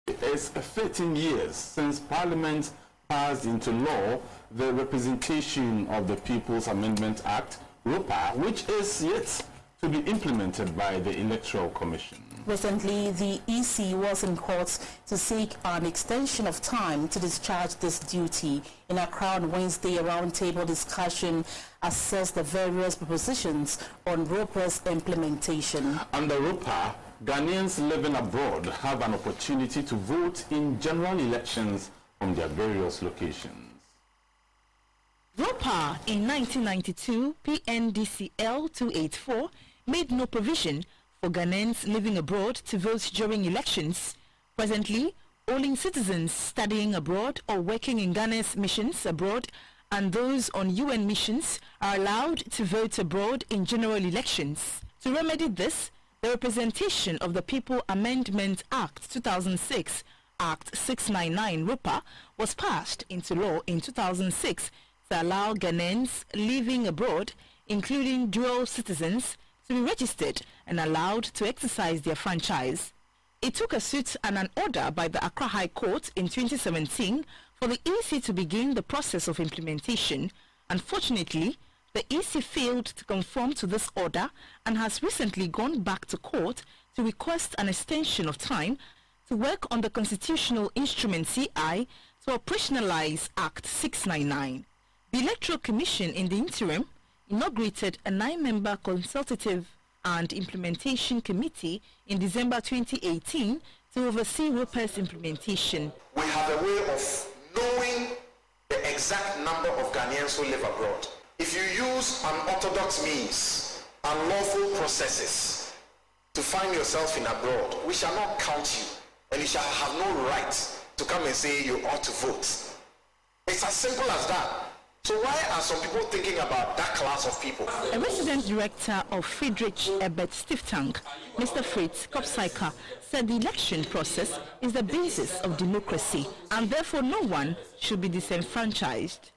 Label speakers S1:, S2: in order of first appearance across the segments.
S1: It's 13 years since Parliament passed into law the Representation of the People's Amendment Act, ROPAA, which is yet to be implemented by the Electoral Commission.
S2: Recently, the EC was in court to seek an extension of time to discharge this duty. In Accra on Wednesday, a roundtable discussion assessed the various propositions on ROPAA's implementation.
S1: Under ROPAA, Ghanaians living abroad have an opportunity to vote in general elections from their various locations.
S3: ROPAA in 1992, PNDCL 284, made no provision for Ghanaians living abroad to vote during elections. Presently, only citizens studying abroad or working in Ghana's missions abroad and those on UN missions are allowed to vote abroad in general elections. To remedy this, the Representation of the People Amendment Act 2006, Act 699 ROPAA, was passed into law in 2006 to allow Ghanaians living abroad, including dual citizens, to be registered and allowed to exercise their franchise. It took a suit and an order by the Accra High Court in 2017 for the EC to begin the process of implementation. Unfortunately, the EC failed to conform to this order and has recently gone back to court to request an extension of time to work on the constitutional instrument CI to operationalize Act 699. The Electoral Commission in the interim inaugurated a 9-member consultative and implementation committee in December 2018 to oversee ROPAA's implementation.
S4: We have a way of knowing the exact number of Ghanaians who live abroad. If you use unorthodox means, unlawful processes to find yourself in abroad, we shall not count you, and you shall have no right to come and say you ought to vote. It's as simple as that. So why are some people thinking about that class of people?
S3: A resident director of Friedrich Ebert Stiftung, Mr. Fritz Kopsaiker, said the election process is the basis of democracy and therefore no one should be disenfranchised.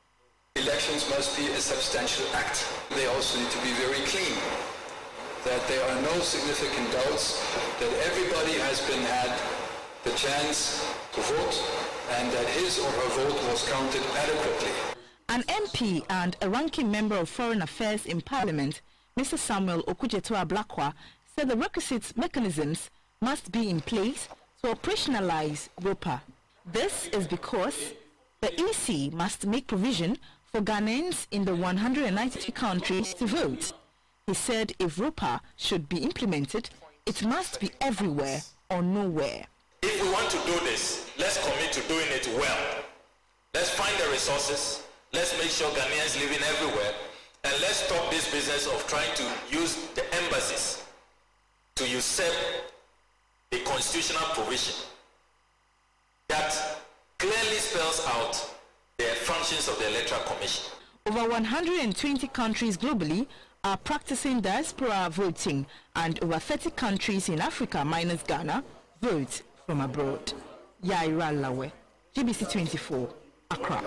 S5: Elections must be a substantial act. They also need to be very clean, that there are no significant doubts, that everybody has had the chance to vote and that his or her vote was counted adequately.
S3: An MP and a ranking member of Foreign Affairs in Parliament, Mr. Samuel Okujeto-Ablakwa, said the requisite mechanisms must be in place to operationalize ROPAA. This is because the EC must make provision for Ghanaians in the 192 countries to vote. He said if ROPAA should be implemented, it must be everywhere or nowhere.
S6: If we want to do this, let's commit to doing it well. Let's find the resources. Let's make sure Ghanaians living everywhere, and let's stop this business of trying to use the embassies to usurp the constitutional provision that clearly spells out the functions of the Electoral Commission.
S3: Over 120 countries globally are practicing diaspora voting, and over 30 countries in Africa minus Ghana vote from abroad. Yaira Lawe, GBC 24, Accra.